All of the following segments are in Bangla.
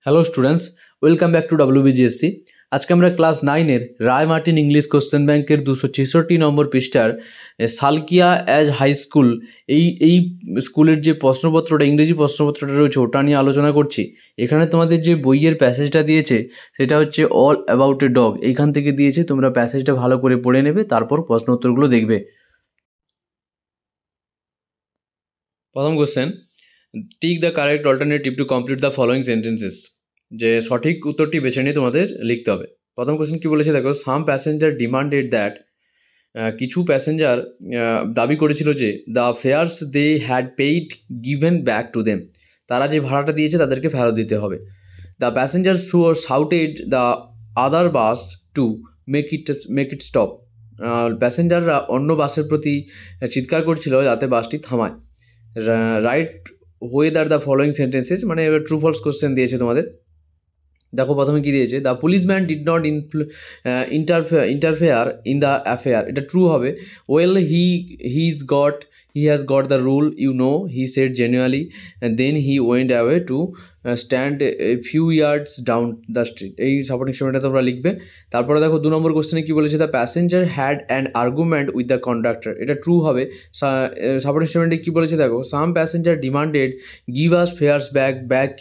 Hello students, welcome back to WBGSC। আজকে আমরা ক্লাস 9-এর রায় মার্টিন ইংলিশ কোশ্চেন ব্যাংকের 266 নম্বর পৃষ্ঠার সালকিয়া অ্যাজ হাই স্কুল এই স্কুলের যে প্রশ্নপত্রটা, ইংরেজি প্রশ্নপত্রটা রয়েছে ওটা নিয়ে আলোচনা করছি। এখানে তোমাদের যে বইয়ের প্যাসেজটা দিয়েছে সেটা হচ্ছে অল অ্যাবাউট এ ডগ। এইখান থেকে দিয়েছে, তোমরা প্যাসেজটা ভালো করে পড়ে নেবে, তারপর প্রশ্ন উত্তরগুলো দেখবে। প্রথম question, tick the correct alternative to complete the following sentences. যে সঠিক উত্তরটি বেছে নিয়ে তোমাদের লিখতে হবে। প্রথম কোশ্চেন কি বলেছে দেখো, সাম প্যাসেঞ্জার ডিমান্ডেড দ্যাট, কিছু প্যাসেঞ্জার দাবি করেছিল যে the fares they had paid given back to them, তারা যে ভাড়াটা দিয়েছে তাদেরকে ফেরত দিতে হবে। The passenger shouted the other bus to make it stop, প্যাসেঞ্জাররা অন্য বাসের প্রতি চিৎকার করছিল যাতে বাসটি থামায়। Write whether the following sentences, মানে এবার ট্রু ফলস কোশ্চেন দিয়েছে তোমাদের। দেখো প্রথমে কি দিয়েছে, the policeman did not interfere in the affair, এটা ট্রু হবে। Well he has got the rule you know, he said genuinely, then he went away to stand a few yards down the street. এই সাপোর্টিং স্টেটমেন্টটা তোমরা লিখবে। তারপরে দেখো 2 নম্বর কোশ্চেনে কী বলেছে, the passenger had an argument with the conductor, এটা ট্রু হবে। সাপোর্টিং স্টেটমেন্টে কী বলেছে দেখো, some passenger demanded give us fares back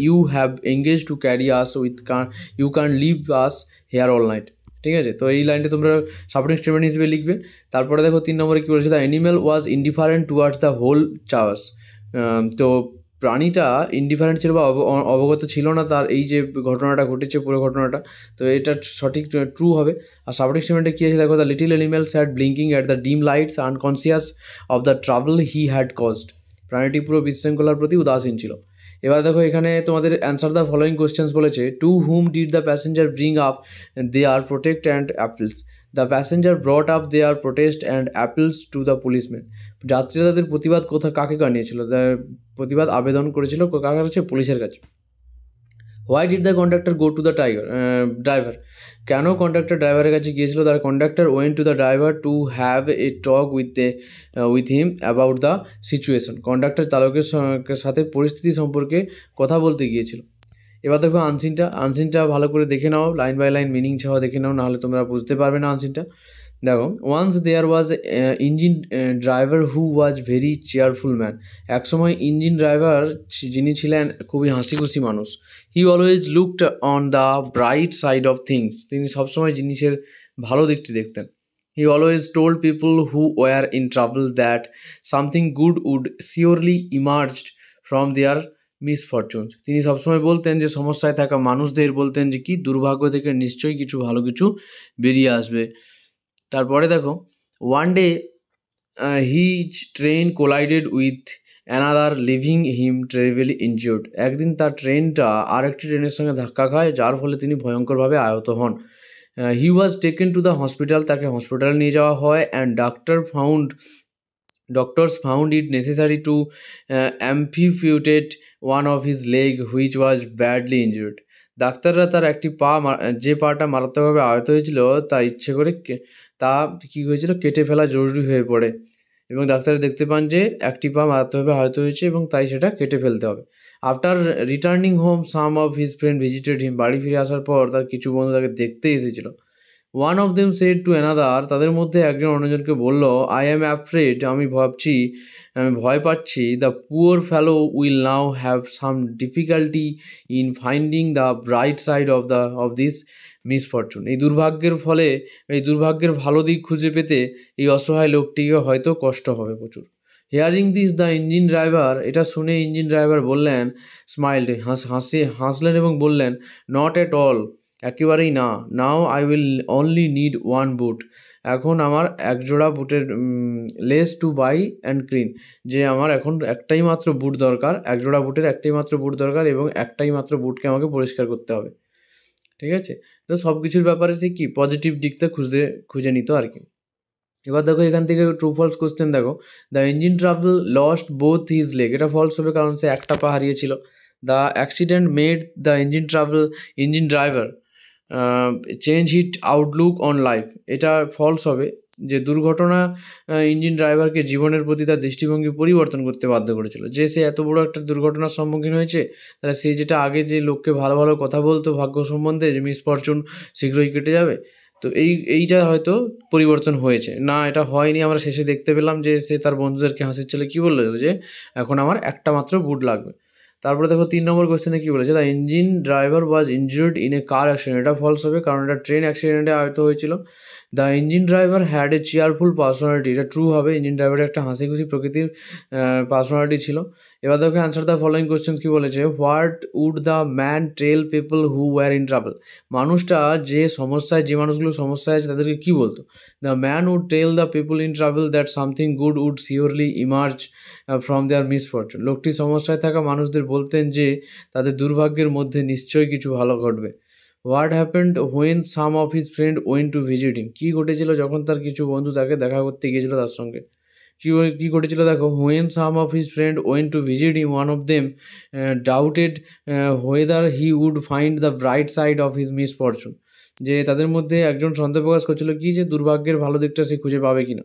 you have engage to carry us with you can leave us here all night. ঠিক আছে, তো এই লাইনটা তোমরা সাপোর্টিং স্টেটমেন্ট হিসেবে লিখবে। তারপরে দেখো 3 নম্বরে কী বলেছে, the animal was indifferent towards the whole chaos, তো প্রাণীটা ইনডিফারেন্ট ছিল বা অবগত ছিল না তার এই যে ঘটনাটা ঘটেছে, পুরো ঘটনাটা, তো এটা সঠিক ট্রু হবে। আর সাপোর্টিং স্টেটমেন্টে কী আছে দেখো, the little animal sat blinking at the dim lights unconscious of the travel he had caused, প্রাণীটি পুরো বিশৃঙ্খলার প্রতি উদাসীন ছিল। এবার দেখো এখানে তোমাদের অ্যান্সার দ্য ফলোয়িং কোয়েশ্চেন্স বলেছে, to whom did the passenger bring up their protect and appeals, the passenger brought up their protest and appeals to the policeman, যাত্রীরা তাদের প্রতিবাদ কাকে জানিয়েছিল, প্রতিবাদ আবেদন করেছিল কার কাছে, পুলিশের কাছে। Why did the conductor go to the driver, কেন কন্ডাক্টর ড্রাইভারের কাছে গিয়েছিল, the conductor went to the driver to have a talk with him about the situation, conductor চালকের সাথে পরিস্থিতি সম্পর্কে কথা বলতে গিয়েছিল। এবার দেখো আনসিনটা ভালো করে দেখে নাও, লাইন বাই লাইন মিনিং ছাড়াও দেখে নাও, নাহলে তোমরা বুঝতে পারবে না আনসিনটা। দেখো, once there was engine driver who was very cheerful man, একসময় ইঞ্জিন ড্রাইভার যিনি ছিলেন খুবই হাসিখুশি মানুষ। He always looked on the bright side of things, তিনি সবসময় জিনিসের ভালো দিকটি দেখতেন। He always told people who were in trouble that something good would surely emerged from their misfortunes, তিনি সবসময় বলতেন যে সমস্যায় থাকা মানুষদের বলতেন যে কি দুর্ভাগ্য থেকে নিশ্চয়ই কিছু ভালো কিছু বেরিয়ে আসবে। তারপরে দেখো, one day his train collided with another leaving him terribly injured, একদিন তার ট্রেনটা আরেকটি ট্রেনের সঙ্গে ধাক্কা খায়, যার ফলে তিনি ভয়ঙ্করভাবে আহত হন। He was taken to the hospital, তাকে হসপিটালে নিয়ে যাওয়া হয়, and doctors found it necessary to amputate one of his leg which was badly injured, ডাক্তাররা তার একটি যে পাটা মারাত্মকভাবে আহত হয়েছিল তা ইচ্ছে করে কী হয়েছিল, কেটে ফেলা জরুরি হয়ে পড়ে, এবং ডাক্তার দেখতে পান যে একটি পা মারাত্মকভাবে আহত হয়েছে এবং তাই সেটা কেটে ফেলতে হবে। After returning home some of his friend visited him, বাড়ি ফিরে আসার পর তার কিছু বন্ধু তাকে দেখতে এসেছিল। One of them said to another, তাদের মধ্যে একজন অন্যজনকে বলল, আই অ্যাম অ্যাফ্রেড, আমি ভয় পাচ্ছি, the poor fellow will now have some difficulty in finding the bright side of this misfortune, এই দুর্ভাগ্যের ভালো দিক খুঁজে পেতে এই অসহায় লোকটিকে হয়তো কষ্ট হবে প্রচুর। Hearing this the engine driver, এটা শুনে ইঞ্জিন ড্রাইভার বললেন, স্মাইল্ড, হাসলেন এবং বললেন, নট এট অল, একেবারেই না। Now I will only need one boot, এখন আমার একজোড়া বুটের less to buy and clean, যে আমার এখন একটাই মাত্র বুট দরকার, একজোড়া বুটের একটাই মাত্র বুট দরকার এবং একটাই মাত্র বুটকে আমাকে পরিষ্কার করতে হবে। ঠিক আছে, তো সব কিছুর ব্যাপারে সে কি পজিটিভ দিকটা খুঁজে নিত আর কি। এবার দেখো এখান থেকে ট্রু ফলস কোশ্চেন দেখো, the engine travel lost both his leg, এটা ফলস হবে কারণ সে একটা পা হারিয়েছিল। The accident made the engine driver change hit outlook on life, এটা ফলস হবে যে দুর্ঘটনা ইঞ্জিন ড্রাইভারকে জীবনের প্রতি তার দৃষ্টিভঙ্গি পরিবর্তন করতে বাধ্য করেছিল। যে সে এত বড় একটা দুর্ঘটনার সম্মুখীন হয়েছে, তাহলে সে যেটা আগে যে লোককে ভালো ভালো কথা বলতো ভাগ্য সম্বন্ধে, যে মিসফরচুন শীঘ্রই কেটে যাবে, তো এইটা হয়তো পরিবর্তন হয়েছে না, এটা হয়নি। আমরা শেষে দেখতে পেলাম যে সে তার বন্ধুদেরকে হাসির চলে কী বললো, যে এখন আমার একটা মাত্র বুট লাগবে। তারপরে দেখো 3 নম্বর কোশ্চেনে কী বলেছে, the engine driver was injured in a car accident. এটা ফলস হবে, কারণ এটা ট্রেন অ্যাক্সিডেন্টে আহত হয়েছিল। The engine driver had a cheerful personality. এটা ট্রু হবে, ইঞ্জিন ড্রাইভারের একটা হাসি খুশি প্রকৃতির পার্সোনালিটি ছিল। এবার দেখো অ্যান্সার দ্য ফলোয়িং কোশ্চেন কী বলেছে, what would the man tell people who were in travel. মানুষটা যে সমস্যায়, যে মানুষগুলো সমস্যায় আছে তাদেরকে কী বলতো, the man would tell the people in travel that something good would surely emerge from their misfortune. লোকটি সমস্যায় থাকা মানুষদের বলতেন যে তাদের দুর্ভাগ্যের মধ্যে নিশ্চয়ই কিছু ভালো ঘটবে। What happened when some of his friend went to visit him. কী ঘটেছিল যখন তার কিছু বন্ধু তাকে দেখা করতে গিয়েছিল তার সঙ্গে, কী ঘটেছিল দেখো, when some of his friend went to visit him one of them doubted whether he would find the bright side of his misfortune. যে তাদের মধ্যে একজন সন্দেহ প্রকাশ করছিল কি, যে দুর্ভাগ্যের ভালো দিকটা সে খুঁজে পাবে কিনা।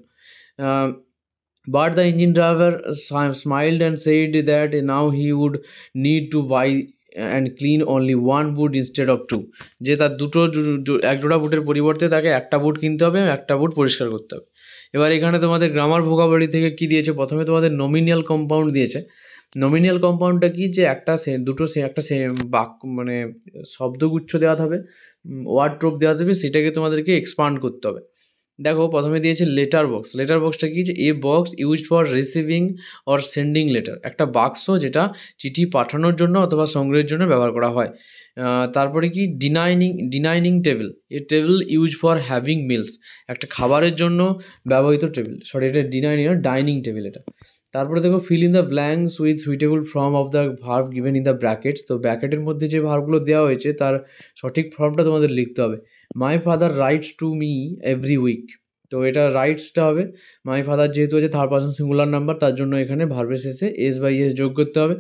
But the engine driver smiled and said that now he would need to buy and clean only one boot instead of two. যে তার এক জোড়া বুটের পরিবর্তে তাকে একটা বুট কিনতে হবে, একটা বুট পরিষ্কার করতে হবে। এবার এখানে তোমাদের গ্রামার ভোকাবুলারি থেকে কি দিয়েছে, প্রথমে তোমাদের নমিনিয়াল কম্পাউন্ড দিয়েছে। নমিনিয়াল কম্পাউন্ডটা কি, যে একটা মানে শব্দগুচ্ছ দেওয়া হবে, ওয়ার্ড ট্রোপ দেওয়া হবে, সেটাকে তোমাদেরকে এক্সপান্ড করতে হবে। দেখো প্রথমে দিয়েছে লেটার বক্স। লেটার বক্সটা কি, যে a box used for receiving or sending letter. একটা বাক্স যেটা পাঠানোর জন্য অথবা সংগ্রহের জন্য ব্যবহার করা হয়। তারপরে কি, dining table, a table use for having meals. একটা খাবারের জন্য ব্যবহৃত টেবিল, এটা ডাইনিং টেবিল এটা। তারপরে দেখো fill in the blanks with suitable form of the verb given in the brackets. তো ব্র্যাকেটের মধ্যে যে ভার্বগুলো দেওয়া হয়েছে তার সঠিক ফর্মটা তোমাদের লিখতে হবে। My father writes to me every week. তো এটা রাইটসটা হবে, মাই ফাদার যেহেতু আছে থার্ড পারসন সিঙ্গুলার নাম্বার, তার জন্য এখানে ভার্বের শেষে এস বাই এস যোগ করতে হবে।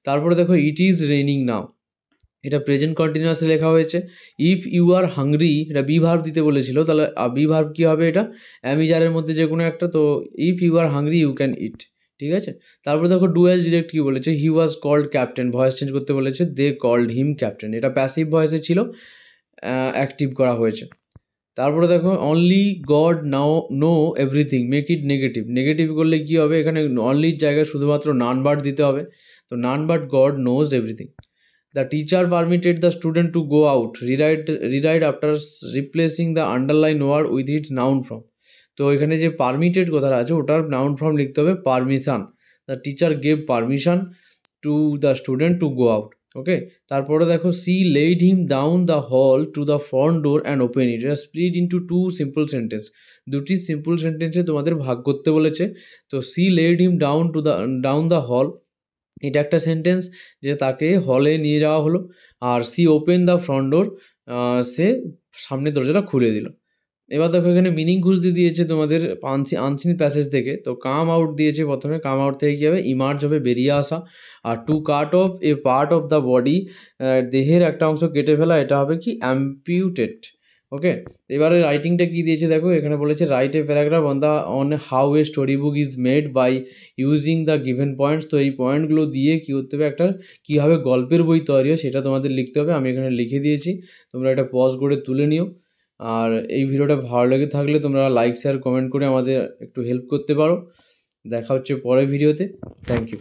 তারপরে দেখো ইট ইজ রেইনিং নাও, এটা প্রেজেন্ট কন্টিনিউয়াসে লেখা হয়েছে। ইফ ইউ আর হাংরি, এটা বি ভার্ব দিতে বলেছিল, তাহলে বি ভার্ব কী হবে, এটা অ্যামিজারের মধ্যে যে কোনো একটা। তো if you are hungry you can eat, ঠিক আছে। তারপরে দেখো ডু অ্যাজ ডিরেক্ট কী বলেছে, he was called captain, voice change করতে বলেছে, দে কল্ড হিম ক্যাপ্টেন। এটা প্যাসিভ ভয়েসে ছিল, অ্যাক্টিভ করা হয়েছে। তারপরে দেখো only God now know everything, make it negative. Negative করলে কী হবে, এখানে অনলির জায়গায় শুধুমাত্র নান বাট দিতে হবে। তো none but God knows everything. The teacher permitted the student to go out, rewrite after replacing the underline word with its noun form. তো এখানে যে পারমিটেড কথাটা আছে ওটার নাউন ফর্ম লিখতে হবে permission. The teacher gave permission to the student to go out, okay. তারপরে দেখো she laid him down the hall to the front door and open it. এটা split into two simple sentence, দুটি সিম্পল সেন্টেন্সে তোমাদের ভাগ করতে বলেছে। তো she laid him down the hall, এটা একটা সেন্টেন্স, যে তাকে হলে নিয়ে যাওয়া হলো। আর she open the front door, সে সামনের দরজাটা খুলে দিল। এবার দেখো এখানে মিনিং খুঁজতে দিয়েছে তোমাদের আনসিন প্যাসেজ থেকে। তো কাম আউট দিয়েছে, প্রথমে কাম আউট থেকে কী হবে, ইমার্জ হবে, বেরিয়ে আসা। আর to cut off a part of the body, দেহের একটা অংশ কেটে ফেলা, এটা হবে কি অ্যাম্পিউটেড, ওকে। এবারে রাইটিংটা কী দিয়েছে দেখো, এখানে বলেছে write a paragraph on how a story book is made by using the given points. তো এই পয়েন্টগুলো দিয়ে কী করতে হবে, একটা কীভাবে গল্পের বই তৈরি হয় সেটা তোমাদের লিখতে হবে। আমি এখানে লিখে দিয়েছি, তোমরা এটা পজ করে তুলে নিও। আর এই ভিডিওটা ভালো লেগে থাকলে তোমরা লাইক শেয়ার কমেন্ট করে আমাদের একটু হেল্প করতে পারো। দেখা হচ্ছে পরের ভিডিওতে। Thank you.